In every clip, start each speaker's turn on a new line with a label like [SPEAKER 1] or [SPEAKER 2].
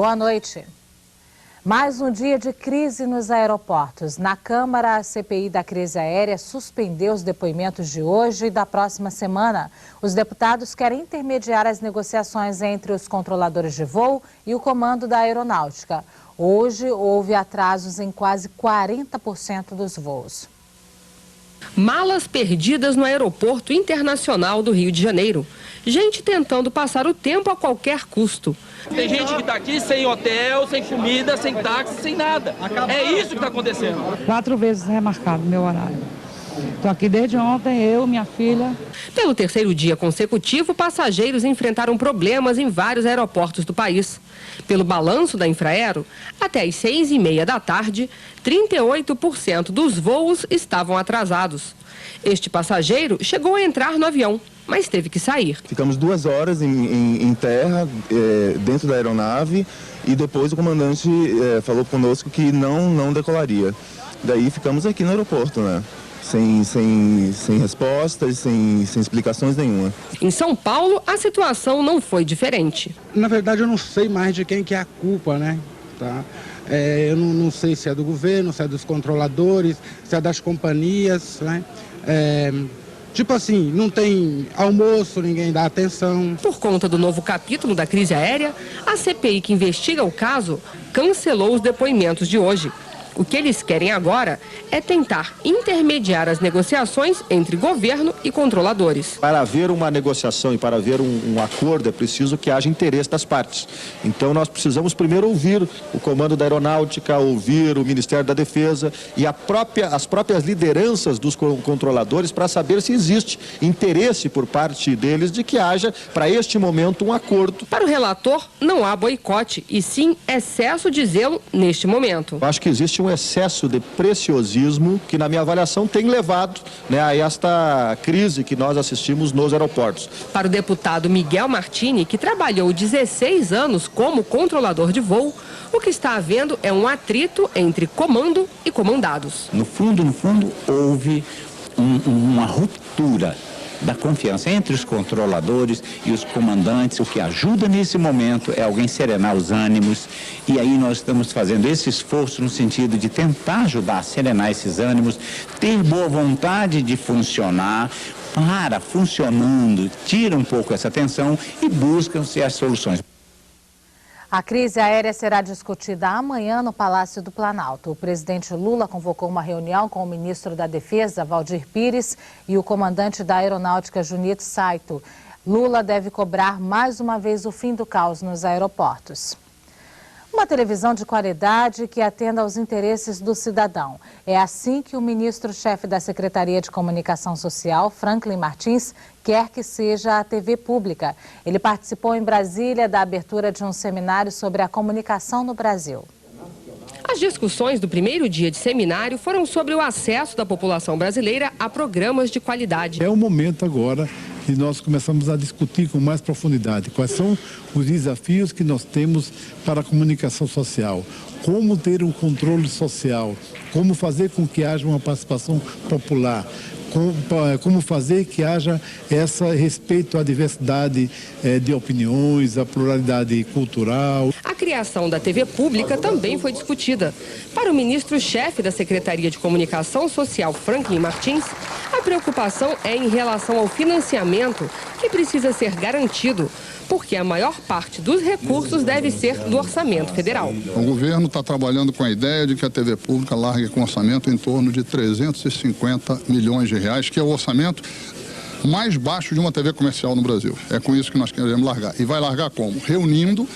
[SPEAKER 1] Boa noite. Mais um dia de crise nos aeroportos. Na Câmara, a CPI da crise aérea suspendeu os depoimentos de hoje e da próxima semana. Os deputados querem intermediar as negociações entre os controladores de voo e o comando da aeronáutica. Hoje, houve atrasos em quase 40% dos voos.
[SPEAKER 2] Malas perdidas no Aeroporto Internacional do Rio de Janeiro. Gente tentando passar o tempo a qualquer custo.
[SPEAKER 3] Tem gente que está aqui sem hotel, sem comida, sem táxi, sem nada. É isso que está acontecendo.
[SPEAKER 4] 4 vezes remarcado meu horário. Estou aqui desde ontem, eu, minha filha.
[SPEAKER 2] Pelo terceiro dia consecutivo, passageiros enfrentaram problemas em vários aeroportos do país. Pelo balanço da Infraero, até às 6h30 da tarde, 38% dos voos estavam atrasados. Este passageiro chegou a entrar no avião, mas teve que sair.
[SPEAKER 5] Ficamos 2 horas em terra, dentro da aeronave, e depois o comandante falou conosco que não decolaria. Daí ficamos aqui no aeroporto, né? Sem respostas, sem explicações nenhuma.
[SPEAKER 2] Em São Paulo, a situação não foi diferente.
[SPEAKER 6] Na verdade, eu não sei mais de quem que é a culpa, né? Tá? Eu não sei se é do governo, se é dos controladores, se é das companhias, né? Tipo assim, não tem almoço, ninguém dá atenção.
[SPEAKER 2] Por conta do novo capítulo da crise aérea, a CPI que investiga o caso cancelou os depoimentos de hoje. O que eles querem agora é tentar intermediar as negociações entre governo e controladores.
[SPEAKER 7] Para haver uma negociação e para haver um acordo é preciso que haja interesse das partes. Então nós precisamos primeiro ouvir o comando da aeronáutica, ouvir o Ministério da Defesa e as próprias lideranças dos controladores para saber se existe interesse por parte deles de que haja, para este momento, um acordo.
[SPEAKER 2] Para o relator, não há boicote e sim excesso de zelo neste momento.
[SPEAKER 7] Eu acho que existe um excesso de preciosismo que, na minha avaliação, tem levado, né, a esta crise que nós assistimos nos aeroportos.
[SPEAKER 2] Para o deputado Miguel Martini, que trabalhou 16 anos como controlador de voo, o que está havendo é um atrito entre comando e comandados.
[SPEAKER 8] No fundo, houve uma ruptura da confiança entre os controladores e os comandantes. O que ajuda nesse momento é alguém serenar os ânimos, e aí nós estamos fazendo esse esforço no sentido de tentar ajudar a serenar esses ânimos, ter boa vontade de funcionar. Funcionando, tira um pouco essa tensão e buscam-se as soluções.
[SPEAKER 1] A crise aérea será discutida amanhã no Palácio do Planalto. O presidente Lula convocou uma reunião com o ministro da Defesa, Valdir Pires, e o comandante da Aeronáutica, Junito Saito. Lula deve cobrar mais uma vez o fim do caos nos aeroportos. Uma televisão de qualidade que atenda aos interesses do cidadão. É assim que o ministro-chefe da Secretaria de Comunicação Social, Franklin Martins, quer que seja a TV pública. Ele participou em Brasília da abertura de um seminário sobre a comunicação no Brasil.
[SPEAKER 2] As discussões do primeiro dia de seminário foram sobre o acesso da população brasileira a programas de qualidade.
[SPEAKER 9] É o momento agora que nós começamos a discutir com mais profundidade quais são os desafios que nós temos para a comunicação social, como ter um controle social, como fazer com que haja uma participação popular, como fazer que haja esse respeito à diversidade de opiniões, à pluralidade cultural.
[SPEAKER 2] A criação da TV pública também foi discutida. Para o ministro-chefe da Secretaria de Comunicação Social, Franklin Martins, a preocupação é em relação ao financiamento, que precisa ser garantido, porque a maior parte dos recursos deve ser do orçamento federal.
[SPEAKER 10] O governo está trabalhando com a ideia de que a TV pública largue com orçamento em torno de 350 milhões de reais, que é o orçamento mais baixo de uma TV comercial no Brasil. É com isso que nós queremos largar. E vai largar como? Reunindo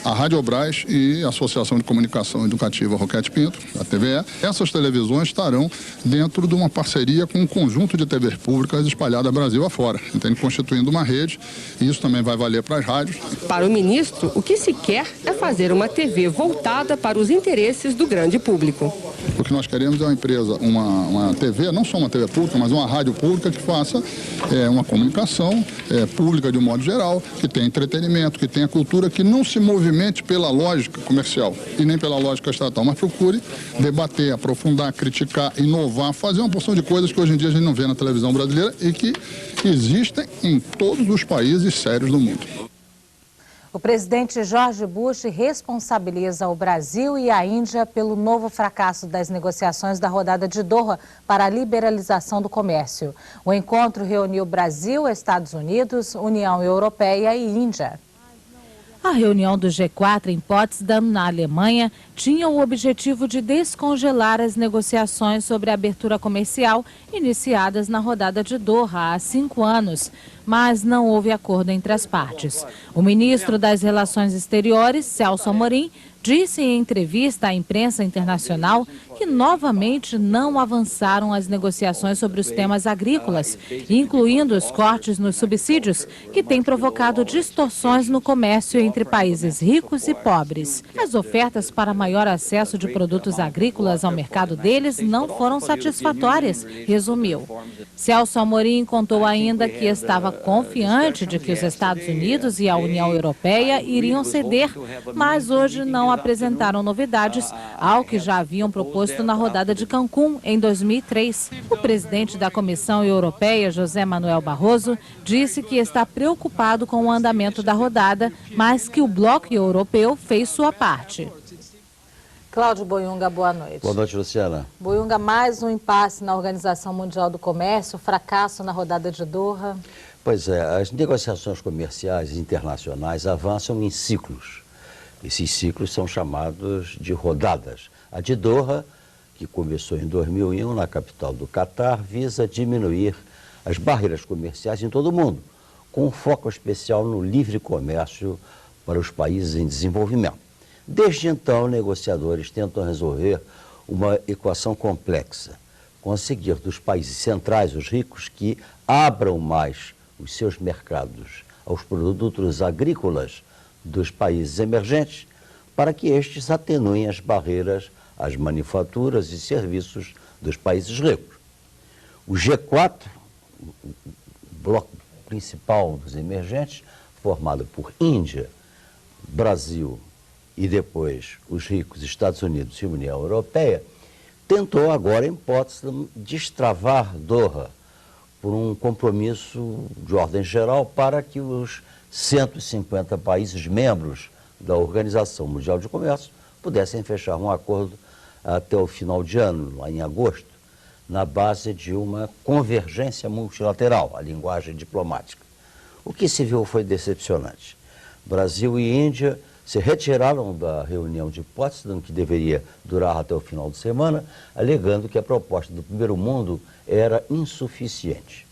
[SPEAKER 10] a Radiobras e a Associação de Comunicação Educativa Roquete Pinto, a TVE. Essas televisões estarão dentro de uma parceria com um conjunto de TVs públicas espalhadas Brasil afora, entende? Constituindo uma rede, e isso também vai valer para as rádios.
[SPEAKER 2] Para o ministro, o que se quer é fazer uma TV voltada para os interesses do grande público.
[SPEAKER 10] O que nós queremos é uma empresa, uma TV, não só uma TV pública, mas uma rádio pública que faça uma comunicação pública de um modo geral, que tenha entretenimento, que tenha cultura, que não se movimente pela lógica comercial e nem pela lógica estatal, mas procure debater, aprofundar, criticar, inovar, fazer uma porção de coisas que hoje em dia a gente não vê na televisão brasileira e que existem em todos os países sérios do mundo.
[SPEAKER 1] O presidente George Bush responsabiliza o Brasil e a Índia pelo novo fracasso das negociações da rodada de Doha para a liberalização do comércio. O encontro reuniu Brasil, Estados Unidos, União Europeia e Índia. A reunião do G4 em Potsdam, na Alemanha, tinha o objetivo de descongelar as negociações sobre a abertura comercial iniciadas na rodada de Doha há 5 anos, mas não houve acordo entre as partes. O ministro das Relações Exteriores, Celso Amorim, disse em entrevista à imprensa internacional que novamente não avançaram as negociações sobre os temas agrícolas, incluindo os cortes nos subsídios, que têm provocado distorções no comércio entre países ricos e pobres. As ofertas para maior acesso de produtos agrícolas ao mercado deles não foram satisfatórias, resumiu. Celso Amorim contou ainda que estava confiante de que os Estados Unidos e a União Europeia iriam ceder, mas hoje não apresentaram novidades ao que já haviam proposto na rodada de Cancún em 2003. O presidente da Comissão Europeia, José Manuel Barroso, disse que está preocupado com o andamento da rodada, mas que o bloco europeu fez sua parte. Cláudio Boiunga, boa noite.
[SPEAKER 11] Boa noite, Luciana.
[SPEAKER 1] Boiunga, mais um impasse na Organização Mundial do Comércio, fracasso na rodada de Doha.
[SPEAKER 11] Pois é, as negociações comerciais internacionais avançam em ciclos. Esses ciclos são chamados de rodadas. A de Doha, que começou em 2001 na capital do Catar, visa diminuir as barreiras comerciais em todo o mundo, com um foco especial no livre comércio para os países em desenvolvimento. Desde então, negociadores tentam resolver uma equação complexa, conseguir dos países centrais, os ricos, que abram mais os seus mercados aos produtos agrícolas dos países emergentes, para que estes atenuem as barreiras às manufaturas e serviços dos países ricos. O G4, o bloco principal dos emergentes, formado por Índia, Brasil e depois os ricos Estados Unidos e União Europeia, tentou agora em Potsdam destravar Doha por um compromisso de ordem geral para que os 150 países membros da Organização Mundial de Comércio pudessem fechar um acordo até o final de ano, lá em agosto, na base de uma convergência multilateral, a linguagem diplomática. O que se viu foi decepcionante. Brasil e Índia se retiraram da reunião de Potsdam, que deveria durar até o final de semana, alegando que a proposta do Primeiro Mundo era insuficiente.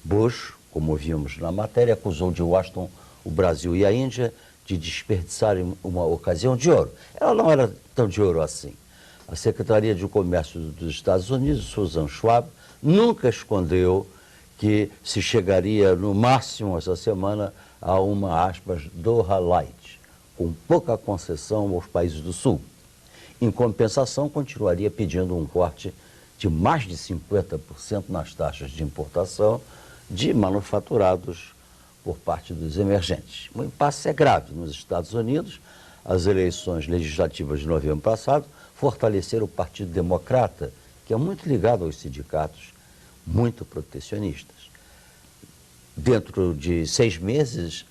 [SPEAKER 11] Bush, como vimos na matéria, acusou de Washington o Brasil e a Índia de desperdiçarem uma ocasião de ouro. Ela não era tão de ouro assim. A Secretaria de Comércio dos Estados Unidos, Susan Schwab, nunca escondeu que se chegaria no máximo essa semana a uma, aspas, Doha Light, com pouca concessão aos países do Sul. Em compensação, continuaria pedindo um corte de mais de 50% nas taxas de importação de manufaturados por parte dos emergentes. O impasse é grave nos Estados Unidos. As eleições legislativas de novembro passado fortaleceram o Partido Democrata, que é muito ligado aos sindicatos, muito protecionistas. Dentro de 6 meses,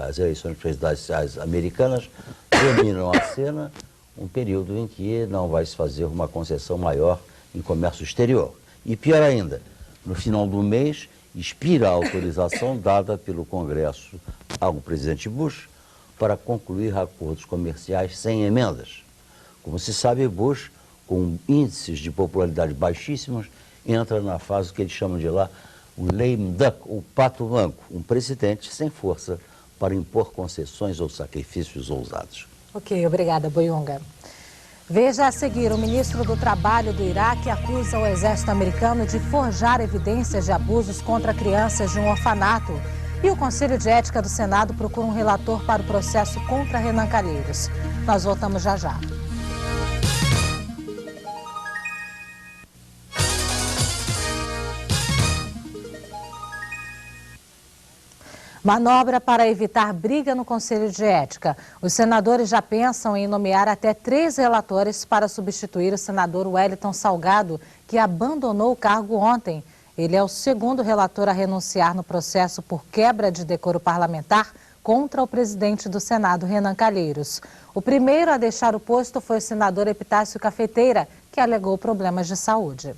[SPEAKER 11] as eleições presidenciais americanas dominam a cena, um período em que não vai se fazer uma concessão maior em comércio exterior. E pior ainda, no final do mês, expira a autorização dada pelo Congresso ao presidente Bush para concluir acordos comerciais sem emendas. Como se sabe, Bush, com índices de popularidade baixíssimos, entra na fase que eles chamam de lá o lame duck, o pato manco, um presidente sem força para impor concessões ou sacrifícios ousados.
[SPEAKER 1] Ok, obrigada, Boiunga. Veja a seguir, o ministro do Trabalho do Iraque acusa o exército americano de forjar evidências de abusos contra crianças de um orfanato. E o Conselho de Ética do Senado procura um relator para o processo contra Renan Calheiros. Nós voltamos já já. Manobra para evitar briga no Conselho de Ética. Os senadores já pensam em nomear até 3 relatores para substituir o senador Wellington Salgado, que abandonou o cargo ontem. Ele é o 2º relator a renunciar no processo por quebra de decoro parlamentar contra o presidente do Senado, Renan Calheiros. O primeiro a deixar o posto foi o senador Epitácio Cafeteira, que alegou problemas de saúde.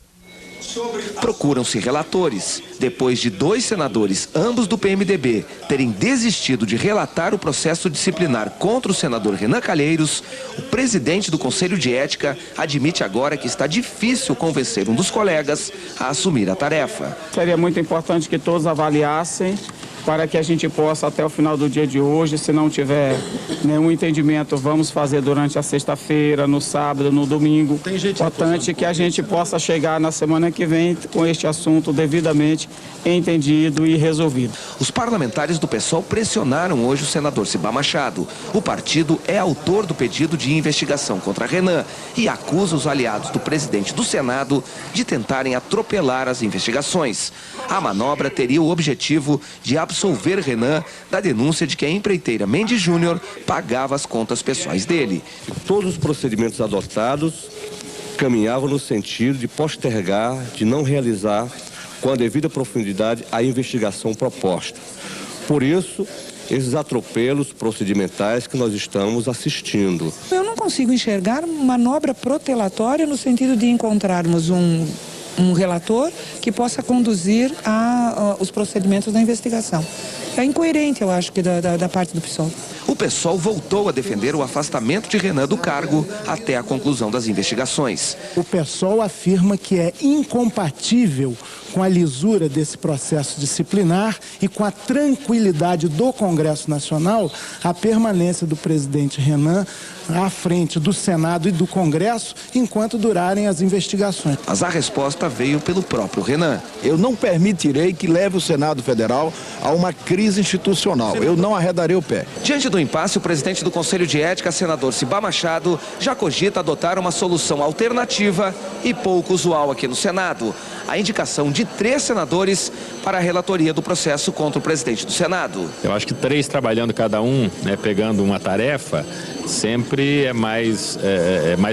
[SPEAKER 12] Procuram-se relatores. Depois de 2 senadores, ambos do PMDB, terem desistido de relatar o processo disciplinar contra o senador Renan Calheiros, o presidente do Conselho de Ética admite agora que está difícil convencer um dos colegas a assumir a tarefa.
[SPEAKER 13] Seria muito importante que todos avaliassem para que a gente possa, até o final do dia de hoje, se não tiver nenhum entendimento, vamos fazer durante a sexta-feira, no sábado, no domingo. Importante que a gente possa chegar na semana que vem com este assunto devidamente entendido e resolvido.
[SPEAKER 12] Os parlamentares do PSOL pressionaram hoje o senador Cibá Machado. O partido é autor do pedido de investigação contra Renan e acusa os aliados do presidente do Senado de tentarem atropelar as investigações. A manobra teria o objetivo de absolver Renan da denúncia de que a empreiteira Mendes Júnior pagava as contas pessoais dele.
[SPEAKER 14] Todos os procedimentos adotados caminhavam no sentido de postergar, de não realizar com a devida profundidade a investigação proposta. Por isso, esses atropelos procedimentais que nós estamos assistindo.
[SPEAKER 4] Eu não consigo enxergar manobra protelatória no sentido de encontrarmos um relator que possa conduzir os procedimentos da investigação. É incoerente, eu acho, que da parte do PSOL.
[SPEAKER 12] O PSOL voltou a defender o afastamento de Renan do cargo até a conclusão das investigações.
[SPEAKER 15] O PSOL afirma que é incompatível com a lisura desse processo disciplinar e com a tranquilidade do Congresso Nacional a permanência do presidente Renan à frente do Senado e do Congresso enquanto durarem as investigações.
[SPEAKER 12] Mas a resposta veio pelo próprio Renan.
[SPEAKER 16] Eu não permitirei que leve o Senado Federal a uma crise institucional. Eu não arredarei o pé.
[SPEAKER 12] Diante do impasse, o presidente do Conselho de Ética, senador Cibá Machado, já cogita adotar uma solução alternativa e pouco usual aqui no Senado. A indicação de 3 senadores para a relatoria do processo contra o presidente do Senado.
[SPEAKER 17] Eu acho que 3 trabalhando cada um, né, pegando uma tarefa, sempre é mais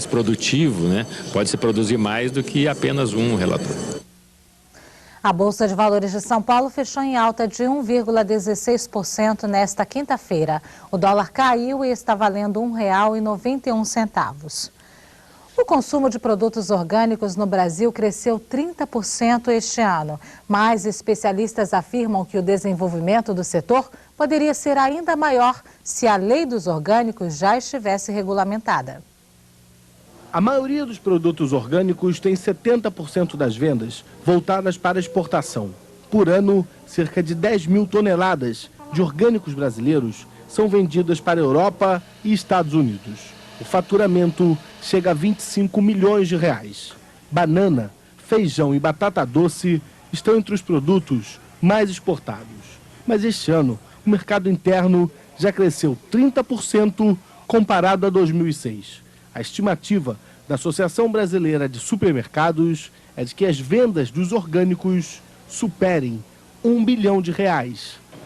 [SPEAKER 17] produtivo, né? Pode se produzir mais do que apenas um relator.
[SPEAKER 1] A Bolsa de Valores de São Paulo fechou em alta de 1,16% nesta quinta-feira. O dólar caiu e está valendo R$ 1,91. O consumo de produtos orgânicos no Brasil cresceu 30% este ano, mas especialistas afirmam que o desenvolvimento do setor poderia ser ainda maior se a lei dos orgânicos já estivesse regulamentada.
[SPEAKER 18] A maioria dos produtos orgânicos tem 70% das vendas voltadas para exportação. Por ano, cerca de 10 mil toneladas de orgânicos brasileiros são vendidas para a Europa e Estados Unidos. O faturamento chega a 25 milhões de reais. Banana, feijão e batata doce estão entre os produtos mais exportados. Mas este ano, o mercado interno já cresceu 30% comparado a 2006. A estimativa da Associação Brasileira de Supermercados é de que as vendas dos orgânicos superem R$1 bilhão.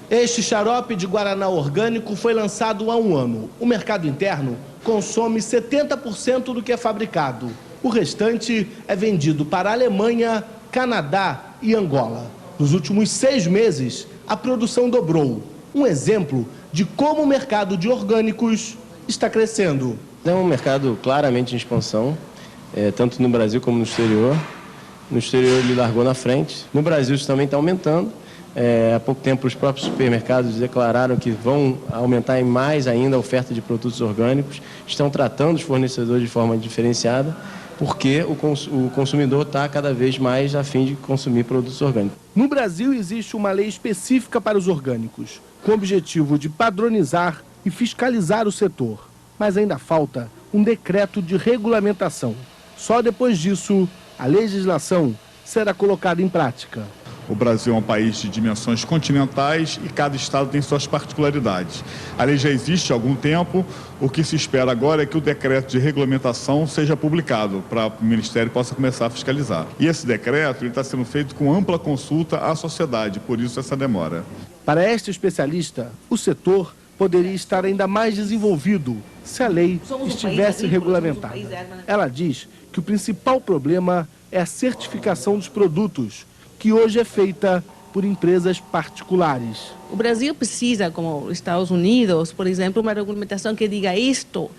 [SPEAKER 18] Este xarope de guaraná orgânico foi lançado há um ano. O mercado interno consome 70% do que é fabricado. O restante é vendido para a Alemanha, Canadá e Angola. Nos últimos 6 meses, a produção dobrou. Um exemplo de como o mercado de orgânicos está crescendo.
[SPEAKER 19] É um mercado claramente em expansão, tanto no Brasil como no exterior. No exterior ele largou na frente. No Brasil isso também está aumentando. Há pouco tempo os próprios supermercados declararam que vão aumentar mais ainda a oferta de produtos orgânicos. Estão tratando os fornecedores de forma diferenciada, porque o consumidor está cada vez mais a fim de consumir produtos orgânicos.
[SPEAKER 18] No Brasil existe uma lei específica para os orgânicos, com o objetivo de padronizar e fiscalizar o setor. Mas ainda falta um decreto de regulamentação. Só depois disso, a legislação será colocada em prática.
[SPEAKER 20] O Brasil é um país de dimensões continentais e cada estado tem suas particularidades. A lei já existe há algum tempo, o que se espera agora é que o decreto de regulamentação seja publicado para o Ministério possa começar a fiscalizar. E esse decreto está sendo feito com ampla consulta à sociedade, por isso essa demora.
[SPEAKER 18] Para esta especialista, o setor poderia estar ainda mais desenvolvido se a lei estivesse regulamentada. Ela diz que o principal problema é a certificação dos produtos, que hoje é feita por empresas particulares.
[SPEAKER 21] O Brasil precisa, como os Estados Unidos, por exemplo, uma regulamentação que diga isto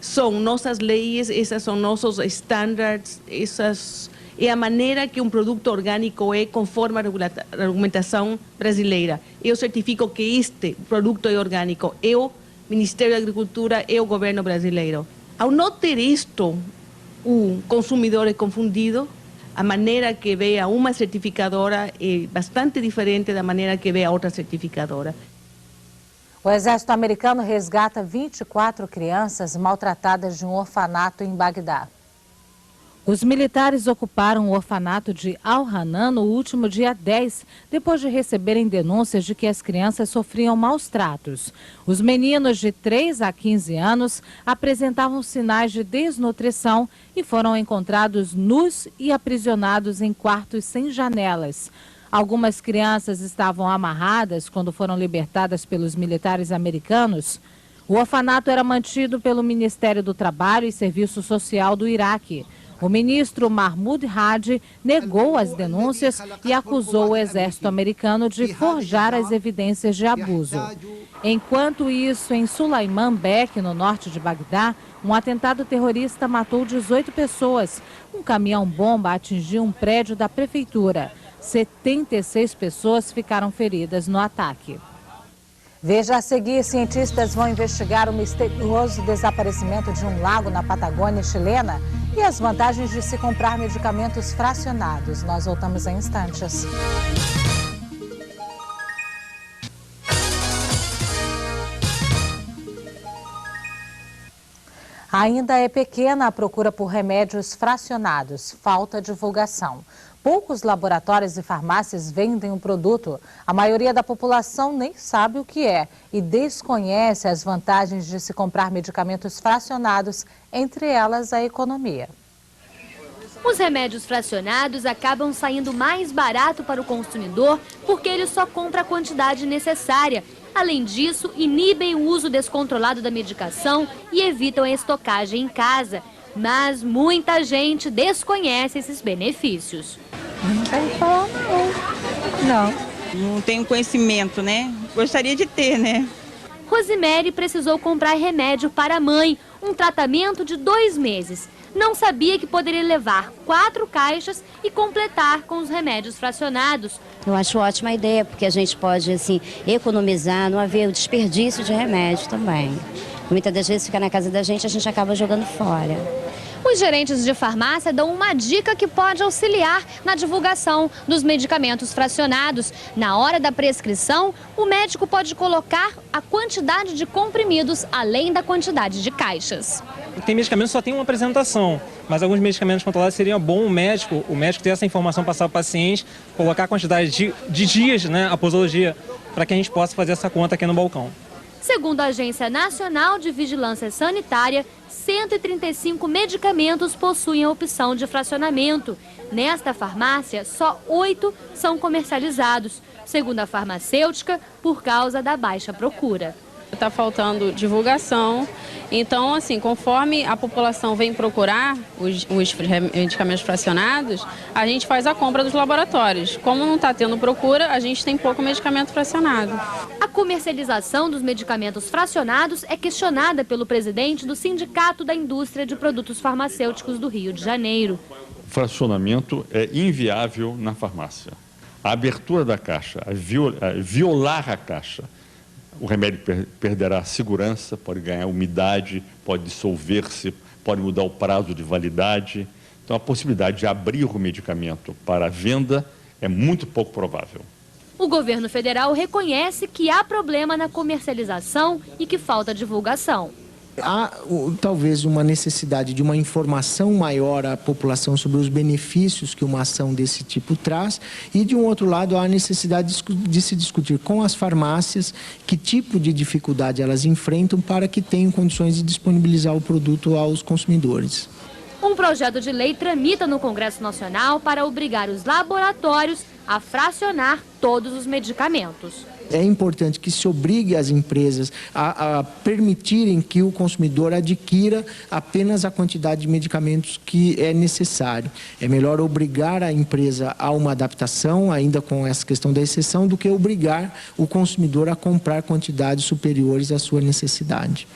[SPEAKER 21] são nossas leis, esses são nossos estándares, essas é a maneira que um produto orgânico é conforme a regulamentação brasileira. Eu certifico que este produto é orgânico. Eu, Ministério da Agricultura, e o governo brasileiro. Ao não ter isto, o consumidor é confundido. A maneira que vê a uma certificadora é bastante diferente da maneira que vê a outra certificadora.
[SPEAKER 1] O Exército americano resgata 24 crianças maltratadas de um orfanato em Bagdá. Os militares ocuparam o orfanato de Al-Hanan no último dia 10, depois de receberem denúncias de que as crianças sofriam maus tratos. Os meninos de 3 a 15 anos apresentavam sinais de desnutrição e foram encontrados nus e aprisionados em quartos sem janelas. Algumas crianças estavam amarradas quando foram libertadas pelos militares americanos. O orfanato era mantido pelo Ministério do Trabalho e Serviço Social do Iraque. O ministro Mahmoud Hadi negou as denúncias e acusou o exército americano de forjar as evidências de abuso. Enquanto isso, em Sulaiman Bek, no norte de Bagdá, um atentado terrorista matou 18 pessoas. Um caminhão-bomba atingiu um prédio da prefeitura. 76 pessoas ficaram feridas no ataque. Veja a seguir, cientistas vão investigar o misterioso desaparecimento de um lago na Patagônia chilena e as vantagens de se comprar medicamentos fracionados. Nós voltamos em instantes. Ainda é pequena a procura por remédios fracionados, falta divulgação. Poucos laboratórios e farmácias vendem o produto. A maioria da população nem sabe o que é e desconhece as vantagens de se comprar medicamentos fracionados, entre elas a economia.
[SPEAKER 22] Os remédios fracionados acabam saindo mais barato para o consumidor porque ele só compra a quantidade necessária. Além disso, inibem o uso descontrolado da medicação e evitam a estocagem em casa. Mas muita gente desconhece esses benefícios.
[SPEAKER 23] Não quero falar não. Não tenho conhecimento, né? Gostaria de ter, né?
[SPEAKER 22] Rosemary precisou comprar remédio para a mãe, um tratamento de 2 meses. Não sabia que poderia levar 4 caixas e completar com os remédios fracionados.
[SPEAKER 24] Eu acho ótima ideia, porque a gente pode assim, economizar, não haver o desperdício de remédio também. Muitas das vezes fica na casa da gente, a gente acaba jogando fora.
[SPEAKER 22] Os gerentes de farmácia dão uma dica que pode auxiliar na divulgação dos medicamentos fracionados. Na hora da prescrição, o médico pode colocar a quantidade de comprimidos além da quantidade de caixas.
[SPEAKER 25] Tem medicamentos que só tem uma apresentação, mas alguns medicamentos controlados seria bom o médico ter essa informação, passar ao paciente, colocar a quantidade de dias, né, a posologia, para que a gente possa fazer essa conta aqui no balcão.
[SPEAKER 22] Segundo a Agência Nacional de Vigilância Sanitária, 135 medicamentos possuem a opção de fracionamento. Nesta farmácia, só 8 são comercializados, segundo a farmacêutica, por causa da baixa procura.
[SPEAKER 26] Está faltando divulgação, então assim, conforme a população vem procurar os medicamentos fracionados, a gente faz a compra dos laboratórios. Como não está tendo procura, a gente tem pouco medicamento fracionado.
[SPEAKER 22] A comercialização dos medicamentos fracionados é questionada pelo presidente do Sindicato da Indústria de Produtos Farmacêuticos do Rio de Janeiro.
[SPEAKER 27] O fracionamento é inviável na farmácia. A abertura da caixa, violar a caixa, o remédio perderá a segurança, pode ganhar umidade, pode dissolver-se, pode mudar o prazo de validade. Então, a possibilidade de abrir o medicamento para a venda é muito pouco provável.
[SPEAKER 22] O governo federal reconhece que há problema na comercialização e que falta divulgação.
[SPEAKER 28] Há talvez uma necessidade de uma informação maior à população sobre os benefícios que uma ação desse tipo traz e, de um outro lado, há a necessidade de se discutir com as farmácias que tipo de dificuldade elas enfrentam para que tenham condições de disponibilizar o produto aos consumidores.
[SPEAKER 22] Um projeto de lei tramita no Congresso Nacional para obrigar os laboratórios a fracionar todos os medicamentos.
[SPEAKER 28] É importante que se obrigue as empresas a permitirem que o consumidor adquira apenas a quantidade de medicamentos que é necessário. É melhor obrigar a empresa a uma adaptação, ainda com essa questão da exceção, do que obrigar o consumidor a comprar quantidades superiores à sua necessidade.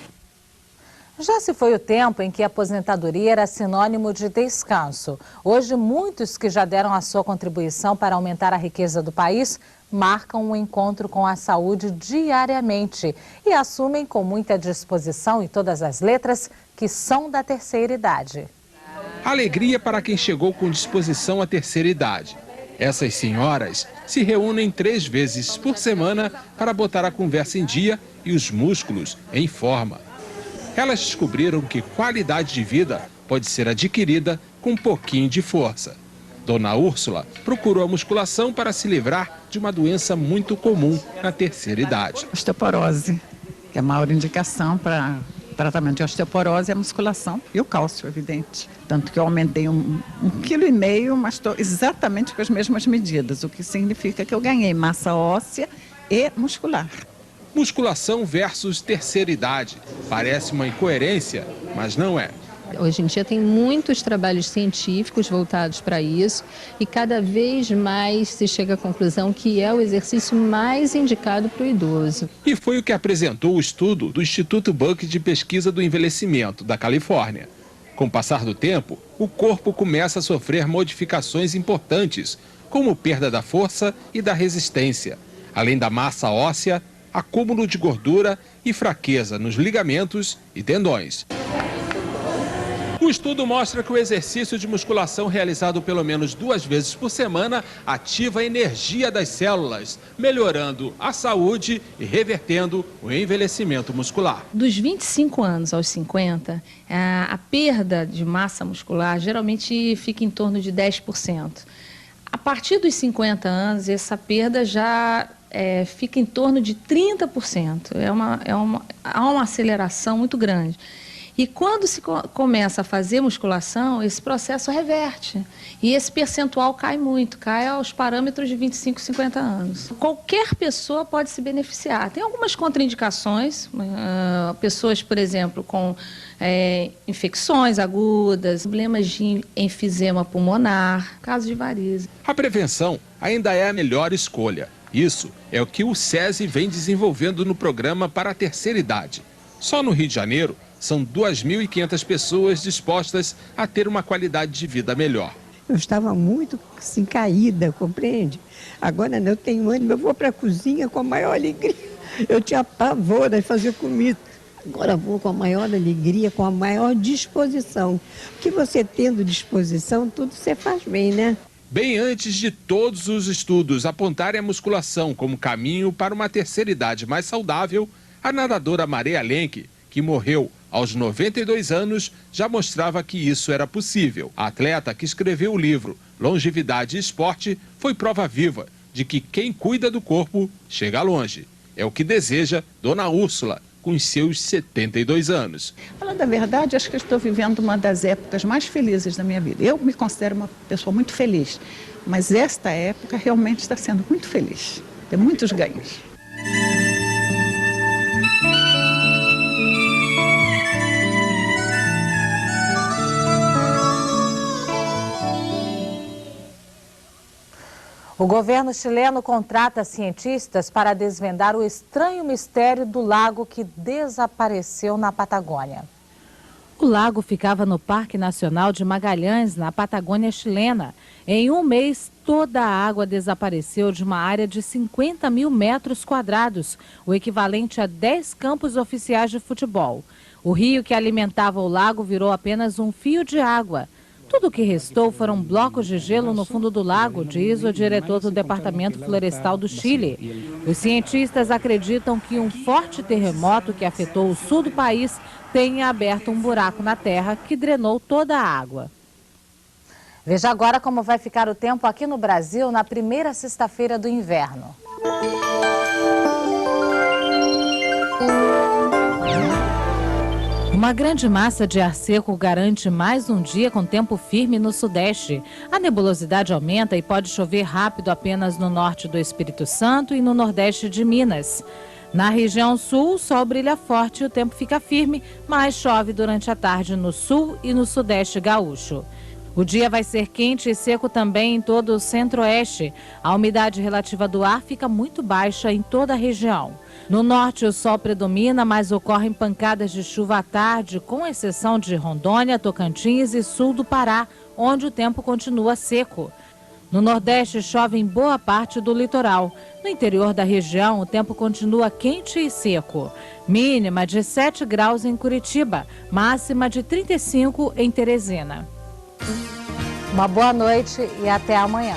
[SPEAKER 1] Já se foi o tempo em que a aposentadoria era sinônimo de descanso. Hoje, muitos que já deram a sua contribuição para aumentar a riqueza do país marcam um encontro com a saúde diariamente e assumem com muita disposição e todas as letras que são da terceira idade.
[SPEAKER 2] Alegria para quem chegou com disposição à terceira idade. Essas senhoras se reúnem 3 vezes por semana para botar a conversa em dia e os músculos em forma. Elas descobriram que qualidade de vida pode ser adquirida com um pouquinho de força. Dona Úrsula procurou a musculação para se livrar de uma doença muito comum na terceira idade.
[SPEAKER 3] Osteoporose, que é a maior indicação para tratamento de osteoporose é a musculação e o cálcio, evidente. Tanto que eu aumentei 1,5 kg, mas estou exatamente com as mesmas medidas, o que significa que eu ganhei massa óssea e muscular.
[SPEAKER 2] Musculação versus terceira idade. Parece uma incoerência, mas não é.
[SPEAKER 5] Hoje em dia tem muitos trabalhos científicos voltados para isso e cada vez mais se chega à conclusão que é o exercício mais indicado para o idoso.
[SPEAKER 2] E foi o que apresentou o estudo do Instituto Buck de Pesquisa do Envelhecimento, da Califórnia. Com o passar do tempo, o corpo começa a sofrer modificações importantes, como perda da força e da resistência, além da massa óssea, acúmulo de gordura e fraqueza nos ligamentos e tendões. O estudo mostra que o exercício de musculação realizado pelo menos 2 vezes por semana ativa a energia das células, melhorando a saúde e revertendo o envelhecimento muscular.
[SPEAKER 5] Dos 25 anos aos 50, a perda de massa muscular geralmente fica em torno de 10%. A partir dos 50 anos, essa perda já fica em torno de 30%. Há uma aceleração muito grande. E quando se começa a fazer musculação, esse processo reverte. E esse percentual cai muito, cai aos parâmetros de 25, 50 anos. Qualquer pessoa pode se beneficiar. Tem algumas contraindicações, pessoas, por exemplo, com infecções agudas, problemas de enfisema pulmonar, casos de varizes.
[SPEAKER 2] A prevenção ainda é a melhor escolha. Isso é o que o SESI vem desenvolvendo no programa para a terceira idade. Só no Rio de Janeiro, são 2.500 pessoas dispostas a ter uma qualidade de vida melhor.
[SPEAKER 6] Eu estava muito assim, caída, compreende? Agora eu tenho ânimo, eu vou para a cozinha com a maior alegria. Eu tinha pavor de fazer comida. Agora vou com a maior alegria, com a maior disposição. Porque você tendo disposição, tudo você faz bem, né?
[SPEAKER 2] Bem antes de todos os estudos apontarem a musculação como caminho para uma terceira idade mais saudável, a nadadora Maria Lenk, que morreu aos 92 anos, já mostrava que isso era possível. A atleta que escreveu o livro Longevidade e Esporte foi prova viva de que quem cuida do corpo chega longe. É o que deseja Dona Úrsula, com os seus 72 anos.
[SPEAKER 3] Falando a verdade, acho que eu estou vivendo uma das épocas mais felizes da minha vida. Eu me considero uma pessoa muito feliz, mas esta época realmente está sendo muito feliz. Tem muitos ganhos.
[SPEAKER 1] O governo chileno contrata cientistas para desvendar o estranho mistério do lago que desapareceu na Patagônia. O lago ficava no Parque Nacional de Magalhães, na Patagônia chilena. Em um mês, toda a água desapareceu de uma área de 50 mil metros quadrados, o equivalente a 10 campos oficiais de futebol. O rio que alimentava o lago virou apenas um fio de água. Tudo o que restou foram blocos de gelo no fundo do lago, diz o diretor do Departamento Florestal do Chile. Os cientistas acreditam que um forte terremoto que afetou o sul do país tenha aberto um buraco na terra que drenou toda a água. Veja agora como vai ficar o tempo aqui no Brasil na primeira sexta-feira do inverno. Uma grande massa de ar seco garante mais um dia com tempo firme no sudeste. A nebulosidade aumenta e pode chover rápido apenas no norte do Espírito Santo e no nordeste de Minas. Na região sul, o sol brilha forte e o tempo fica firme, mas chove durante a tarde no sul e no sudeste gaúcho. O dia vai ser quente e seco também em todo o centro-oeste. A umidade relativa do ar fica muito baixa em toda a região. No norte, o sol predomina, mas ocorrem pancadas de chuva à tarde, com exceção de Rondônia, Tocantins e sul do Pará, onde o tempo continua seco. No nordeste, chove em boa parte do litoral. No interior da região, o tempo continua quente e seco. Mínima de 7 graus em Curitiba, máxima de 35 em Teresina. Uma boa noite e até amanhã.